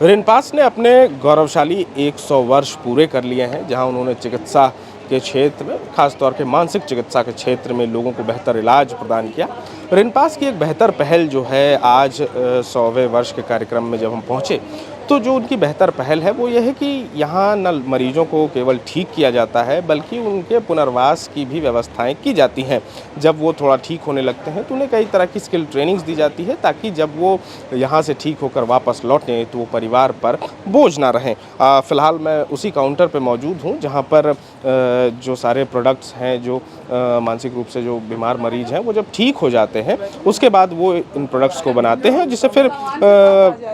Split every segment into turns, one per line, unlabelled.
रिनपास ने अपने गौरवशाली 100 वर्ष पूरे कर लिए हैं, जहां उन्होंने चिकित्सा के क्षेत्र में, खासतौर के मानसिक चिकित्सा के क्षेत्र में लोगों को बेहतर इलाज प्रदान किया। रिनपास की एक बेहतर पहल जो है, आज 100वें वर्ष के कार्यक्रम में जब हम पहुंचे तो जो उनकी बेहतर पहल है वो ये है कि यहाँ न मरीजों को केवल ठीक किया जाता है, बल्कि उनके पुनर्वास की भी व्यवस्थाएं की जाती हैं। जब वो थोड़ा ठीक होने लगते हैं तो उन्हें कई तरह की स्किल ट्रेनिंग्स दी जाती है, ताकि जब वो यहाँ से ठीक होकर वापस लौटें तो वो परिवार पर बोझ ना रहें। फ़िलहाल मैं उसी काउंटर पर मौजूद हूँ जहाँ पर जो सारे प्रोडक्ट्स हैं, जो मानसिक रूप से जो बीमार मरीज हैं, वो जब ठीक हो जाते हैं उसके बाद वो इन प्रोडक्ट्स को बनाते हैं, जिसे फिर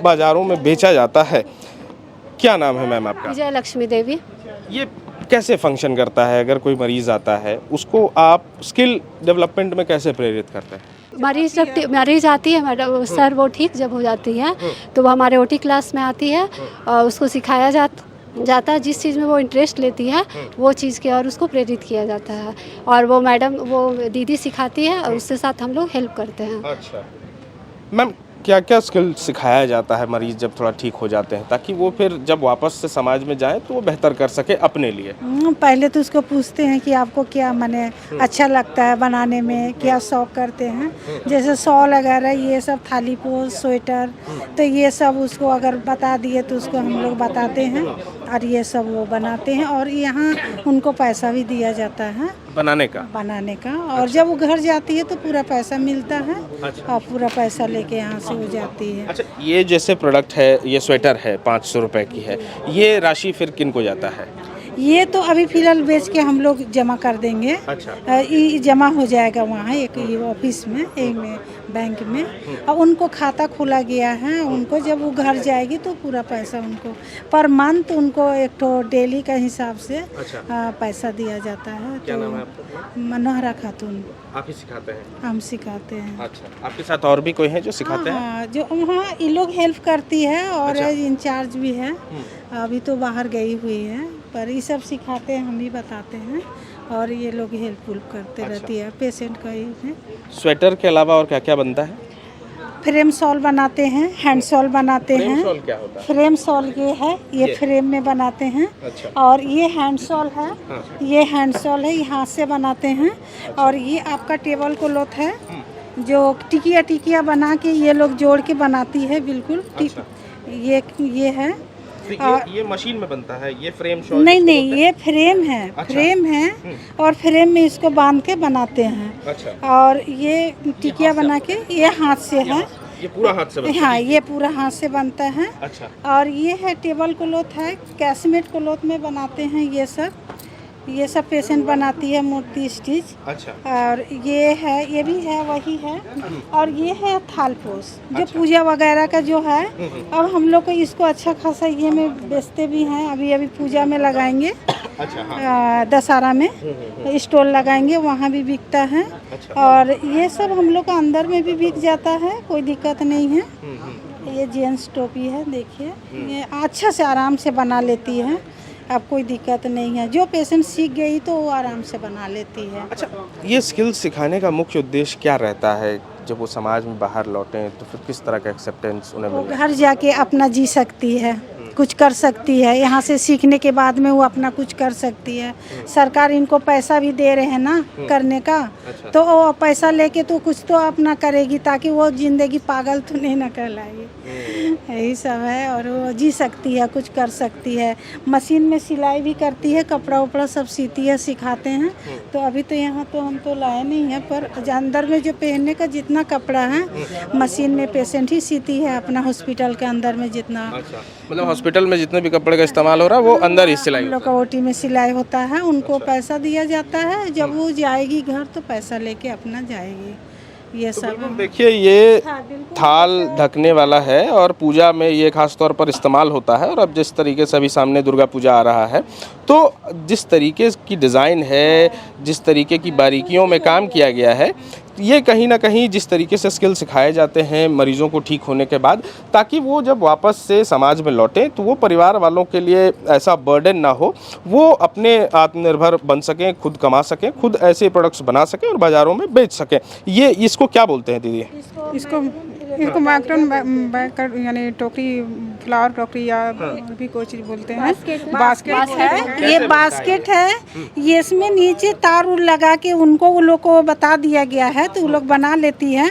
बाज़ारों में बेचा जाता है। क्या नाम है मैम आपका?
विजय लक्ष्मी देवी।
ये कैसे फंक्शन करता है? अगर कोई मरीज आता है उसको आप स्किल डेवलपमेंट में कैसे प्रेरित करते हैं?
मरीज आती है मैडम सर, वो ठीक जब हो जाती है तो वो हमारे ओटी क्लास में आती है और उसको सिखाया जाता है जिस चीज़ में वो इंटरेस्ट लेती है वो चीज़ के, और उसको प्रेरित किया जाता है। और वो मैडम, वो दीदी सिखाती है और उसके साथ हम लोग हेल्प करते हैं।
अच्छा मैम, क्या क्या स्किल सिखाया जाता है मरीज जब थोड़ा ठीक हो जाते हैं, ताकि वो फिर जब वापस से समाज में जाएं तो वो बेहतर कर सके अपने लिए?
पहले तो उसको पूछते हैं कि आपको क्या माने अच्छा लगता है बनाने में, क्या शौक करते हैं। जैसे शॉल वगैरह ये सब, थाली पोज, स्वेटर, तो ये सब उसको अगर बता दिए तो उसको हम लोग बताते हैं और ये सब वो बनाते हैं। और यहाँ उनको पैसा भी दिया जाता है बनाने का। और जब वो घर जाती है तो पूरा पैसा मिलता है। और पूरा पैसा लेके यहाँ से हो जाती है।
अच्छा, ये जैसे प्रोडक्ट है, ये स्वेटर है 500 रुपए की है, ये राशि फिर किन को जाता है?
ये तो अभी फिलहाल बेच के हम लोग जमा कर देंगे।
अच्छा।
ये जमा हो जाएगा वहाँ एक ऑफिस में, एक में बैंक में, और उनको खाता खोला गया है। उनको जब वो घर जाएगी तो पूरा पैसा उनको पर मंथ उनको एक तो डेली का हिसाब से पैसा दिया जाता है।
क्या
तो
नाम है आपका?
मनोहरा खातून।
आप ही सिखाते हैं?
हम सिखाते हैं।
अच्छा, आपके साथ और भी कोई है जो सिखाते हैं?
हाँ, जो वहाँ ये लोग हेल्प करती है और इंचार्ज भी है। अभी तो बाहर गई हुई है, पर ये सब सिखाते हैं, हम ही बताते हैं और ये लोग हेल्प करते रहती है पेशेंट का। ही
स्वेटर के अलावा और क्या क्या बनता है?
फ्रेम शॉल बनाते हैं, हैंड शॉल बनाते हैं।
फ्रेम शॉल क्या होता है?
फ्रेम शॉल ये है, ये फ्रेम में बनाते हैं।
अच्छा।
और ये हैंड शॉल है। हाँ। ये हैंड शॉल है, ये हाथ से बनाते हैं। अच्छा। और ये आपका टेबल क्लॉथ है, जो टिकिया बना के ये लोग जोड़ के बनाती है, बिल्कुल। अच्छा। ये है।
ये मशीन में बनता है, ये फ्रेम शॉल?
नहीं, ये फ्रेम है। अच्छा। फ्रेम है और फ्रेम में इसको बांध के बनाते हैं। अच्छा। और ये टिकिया बना के ये हाथ से है।
ये पूरा हाथ से बनता है?
हाँ, ये पूरा हाथ से बनता है।
अच्छा।
और ये है टेबल क्लॉथ है, कैशमेट क्लॉथ में बनाते हैं ये सब पेशेंट बनाती है, मूर्ति स्टिच। अच्छा। और ये है, ये भी है, वही है। और ये है थालपोस, जो पूजा वगैरह का जो है। अब हम लोग को इसको अच्छा खासा ये में बेचते भी हैं, अभी पूजा में लगाएंगे। अच्छा। हाँ। दशहरा में स्टॉल लगाएंगे, वहाँ भी बिकता है। अच्छा। और ये सब हम लोग का अंदर में भी बिक जाता है, कोई दिक्कत नहीं है। ये जेंट्स टोपी है, देखिए, ये अच्छा से आराम से बना लेती है, अब कोई दिक्कत नहीं है। जो पेशेंट सीख गई तो वो आराम से बना लेती है।
अच्छा, ये स्किल सिखाने का मुख्य उद्देश्य क्या रहता है? जब वो समाज में बाहर लौटें तो फिर किस तरह का एक्सेप्टेंस उन्हें मिले?
घर जाके अपना जी सकती है, कुछ कर सकती है। यहाँ से सीखने के बाद में वो अपना कुछ कर सकती है। सरकार इनको पैसा भी दे रहे हैं ना करने का। अच्छा। तो वो पैसा लेके तो कुछ तो अपना करेगी, ताकि वो जिंदगी पागल तो नहीं न कहलाएगी। यही सब है। और वो जी सकती है, कुछ कर सकती है। मशीन में सिलाई भी करती है, कपड़ा उपड़ा सब सीती है, सिखाते हैं। तो अभी तो यहाँ तो हम तो लाए नहीं है, पर अंदर में जो पहनने का जितना कपड़ा है मशीन में पेशेंट ही सीती है, अपना हॉस्पिटल के अंदर में जितना। अच्छा। मतलब हॉस्पिटल में जितने भी कपड़े का इस्तेमाल हो रहा है वो अंदर ही सिलाई? हम लोग का ओटी में सिलाई होता है, उनको पैसा दिया जाता है। जब वो जाएगी घर तो पैसा लेके अपना जाएगी। ये सब
देखिए, ये थाल ढकने वाला है और पूजा में ये खास तौर पर इस्तेमाल होता है। और अब जिस तरीके से अभी सामने दुर्गा पूजा आ रहा है, तो जिस तरीके की डिज़ाइन है, जिस तरीके की बारीकियों में काम किया गया है, ये कहीं ना कहीं जिस तरीके से स्किल सिखाए जाते हैं मरीजों को ठीक होने के बाद, ताकि वो जब वापस से समाज में लौटें तो वो परिवार वालों के लिए ऐसा बर्डन ना हो, वो अपने आत्मनिर्भर बन सकें, खुद कमा सकें, खुद ऐसे प्रोडक्ट्स बना सकें और बाज़ारों में बेच सकें। ये इसको क्या बोलते हैं दीदी?
इसको
इसको माइक्रोन बैग कर यानी टोकरी, फ्लावर टोकरी या भी कोई चीज़ बोलते हैं, बास्केट है।
ये बास्केट है, ये इसमें नीचे तार उर लगा के उनको वो लोग को बता दिया गया है तो वो लोग बना लेती है।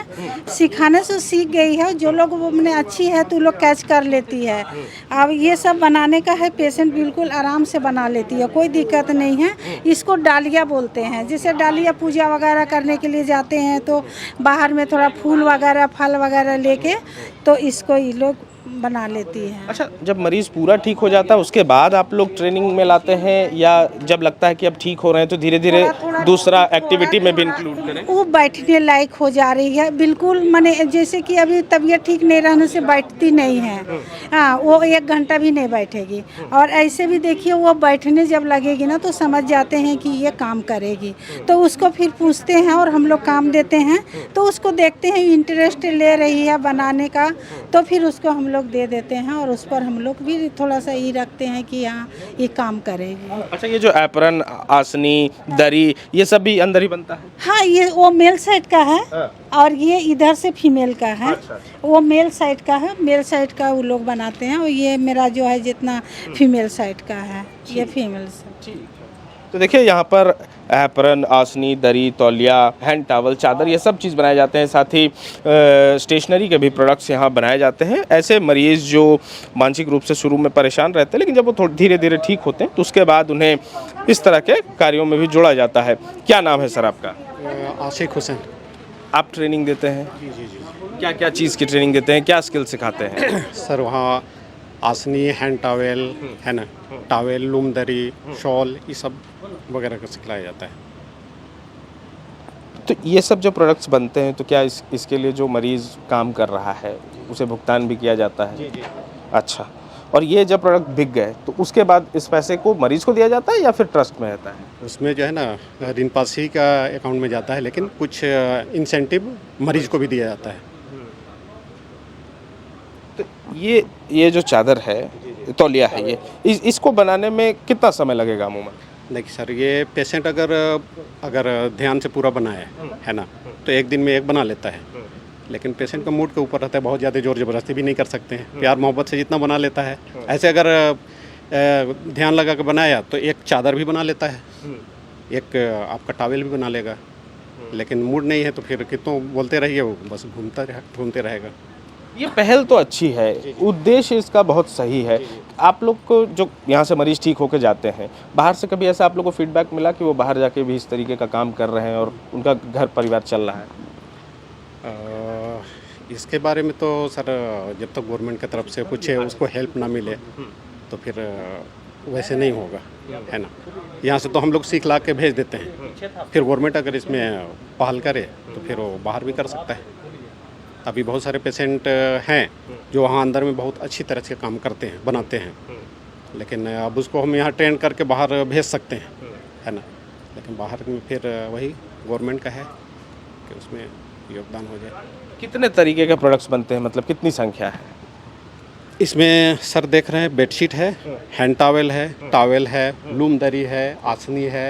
सिखाने से सीख गई है, जो लोग वो मैंने अच्छी है तो वो लोग कैच कर लेती है। अब ये सब बनाने का है, पेशेंट बिल्कुल आराम से बना लेती है, कोई दिक्कत नहीं है। इसको डालिया बोलते हैं, जैसे डालिया पूजा वगैरह करने के लिए जाते हैं तो बाहर में थोड़ा फूल वगैरह फल वगैरह लेके तो इसको ये लोग बना लेती है।
अच्छा, जब मरीज पूरा ठीक हो जाता है उसके बाद आप लोग ट्रेनिंग में लाते हैं, या जब लगता है कि अब ठीक हो रहे हैं तो धीरे धीरे दूसरा एक्टिविटी में भी इंक्लूड करें?
वो बैठने लायक हो जा रही है बिल्कुल, माने जैसे कि अभी तबीयत ठीक नहीं रहने से बैठती नहीं है। हाँ, वो 1 घंटा भी नहीं बैठेगी। और ऐसे भी देखिए वो बैठने जब लगेगी ना तो समझ जाते हैं कि ये काम करेगी, तो उसको फिर पूछते हैं और हम लोग काम देते हैं तो उसको देखते हैं इंटरेस्ट ले रही है बनाने का, तो फिर उसको हम लोग दे देते हैं और उस पर हम लोग भी थोड़ा सा ये रखते हैं कि हाँ ये काम करेगी।
अच्छा, ये जो एप्रन, आसनी, दरी, ये सब भी अंदर ही बनता है?
हाँ, ये वो मेल साइड का है और ये इधर से फीमेल का है। वो मेल साइड का है, मेल साइड का वो लोग बनाते हैं, और ये मेरा जो है जितना फीमेल साइड का है ये फीमेल साइड।
तो देखिए यहाँ पर एप्रन, आसनी, दरी, तौलिया, हैंड टॉवल, चादर, ये सब चीज़ बनाए जाते हैं। साथ ही स्टेशनरी के भी प्रोडक्ट्स यहाँ बनाए जाते हैं। ऐसे मरीज़ जो मानसिक रूप से शुरू में परेशान रहते हैं, लेकिन जब वो थोड़ी धीरे धीरे ठीक होते हैं तो उसके बाद उन्हें इस तरह के कार्यों में भी जोड़ा जाता है। क्या नाम है सर आपका?
आशिक हुसैन।
आप ट्रेनिंग देते हैं? जी। क्या क्या चीज़ की ट्रेनिंग देते हैं, क्या स्किल सिखाते हैं?
सर वहाँ आसनी, हैंड टॉवेल है ना, टॉवेल, लूम दरी, शॉल, ये सब वगैरह का सिखलाया जाता है।
तो ये सब जो प्रोडक्ट्स बनते हैं तो क्या इसके लिए जो मरीज़ काम कर रहा है उसे भुगतान भी किया जाता है? जी। अच्छा, और ये जब प्रोडक्ट बिक गए तो उसके बाद इस पैसे को मरीज़ को दिया जाता है या फिर ट्रस्ट में रहता है?
उसमें जो है ना ऋणपासी का अकाउंट में जाता है, लेकिन कुछ इंसेंटिव मरीज को भी दिया जाता है।
तो ये जो चादर है, तौलिया है, ये इसको बनाने में कितना समय लगेगा अमूमन?
देखिए सर, ये पेशेंट अगर ध्यान से पूरा बनाए है ना तो 1 दिन में एक बना लेता है, लेकिन पेशेंट का मूड के ऊपर रहता है, बहुत ज़्यादा ज़ोर ज़बरदस्ती भी नहीं कर सकते हैं, प्यार मोहब्बत से जितना बना लेता है। ऐसे अगर ध्यान लगा के बनाया तो एक चादर भी बना लेता है, एक आपका टॉवेल भी बना लेगा, लेकिन मूड नहीं है तो फिर कितनों बोलते रहिए वो बस घूमते रहेगा।
ये पहल तो अच्छी है, उद्देश्य इसका बहुत सही है। आप लोग को जो यहाँ से मरीज ठीक होकर जाते हैं, बाहर से कभी ऐसा आप लोग को फीडबैक मिला कि वो बाहर जाके भी इस तरीके का काम कर रहे हैं और उनका घर परिवार चल रहा है?
इसके बारे में तो सर जब तक गवर्नमेंट की तरफ से कुछ उसको हेल्प ना मिले तो फिर वैसे नहीं होगा, है ना। यहाँ से तो हम लोग सीख ला के भेज देते हैं, फिर गवर्नमेंट अगर इसमें पहल करे तो फिर वो बाहर भी कर सकता है। अभी बहुत सारे पेशेंट हैं जो वहाँ अंदर में बहुत अच्छी तरह से काम करते हैं, बनाते हैं, लेकिन अब उसको हम यहाँ ट्रेन करके बाहर भेज सकते हैं, है ना। लेकिन बाहर में फिर वही गवर्नमेंट का है कि उसमें योगदान हो जाए।
कितने तरीके के प्रोडक्ट्स बनते हैं, मतलब कितनी संख्या है
इसमें? सर देख रहे हैं, बेडशीट है, हैंड टॉवेल है, टॉवेल है, लूम दरी है, आसनी है,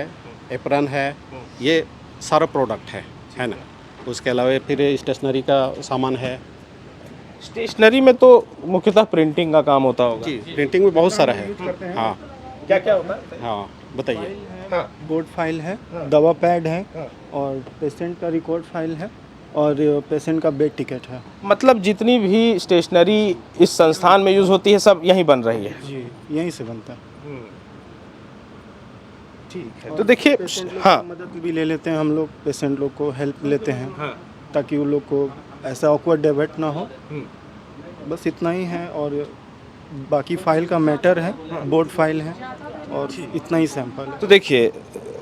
एप्रन है, ये सारा प्रोडक्ट है ना। उसके अलावा फिर स्टेशनरी का सामान है।
स्टेशनरी में तो मुख्यतः प्रिंटिंग का काम होता होगा?
जी, प्रिंटिंग में बहुत सारा है। हाँ,
क्या क्या होता है?
हाँ बताइए।
बोर्ड फाइल है, दवा पैड है, और पेशेंट का रिकॉर्ड फाइल है, और पेशेंट का बेड टिकट है।
मतलब जितनी भी स्टेशनरी इस संस्थान में यूज़ होती है सब यहीं बन रही है?
जी, यहीं से बनता है।
ठीक है, तो देखिए, हाँ,
मदद भी ले लेते हैं हम लोग, पेशेंट लोग को हेल्प लेते हैं, ताकि वो लोग को ऐसा ऑकवर्ड डेबिट ना हो। बस इतना ही है, और बाकी फाइल का मैटर है, बोर्ड फाइल है, और इतना ही सैंपल है।
तो देखिए,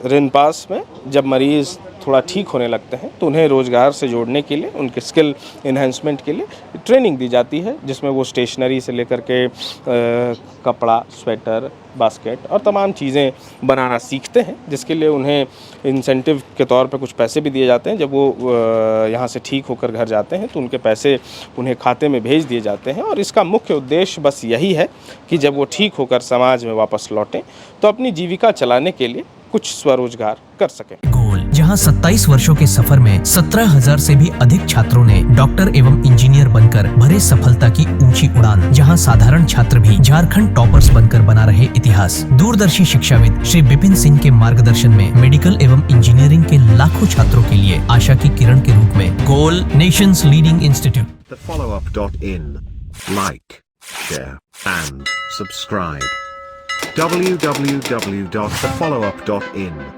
ऋणपास में जब मरीज़ थोड़ा ठीक होने लगते हैं तो उन्हें रोज़गार से जोड़ने के लिए, उनके स्किल इन्हेंसमेंट के लिए ट्रेनिंग दी जाती है, जिसमें वो स्टेशनरी से लेकर के कपड़ा, स्वेटर, बास्केट और तमाम चीज़ें बनाना सीखते हैं, जिसके लिए उन्हें इंसेंटिव के तौर पे कुछ पैसे भी दिए जाते हैं। जब वो यहाँ से ठीक होकर घर जाते हैं तो उनके पैसे उन्हें खाते में भेज दिए जाते हैं, और इसका मुख्य उद्देश्य बस यही है कि जब वो ठीक होकर समाज में वापस लौटें तो अपनी जीविका चलाने के लिए कुछ स्वरोजगार कर सकें।
जहां 27 वर्षों के सफर में 17,000 से भी अधिक छात्रों ने डॉक्टर एवं इंजीनियर बनकर भरे सफलता की ऊंची उड़ान। जहां साधारण छात्र भी झारखंड टॉपर्स बनकर बना रहे इतिहास। दूरदर्शी शिक्षाविद श्री विपिन सिंह के मार्गदर्शन में मेडिकल एवं इंजीनियरिंग के लाखों छात्रों के लिए आशा की किरण के रूप में गोल nations leading institute.
thefollowup.in. Like, share, and subscribe. www.thefollowup.in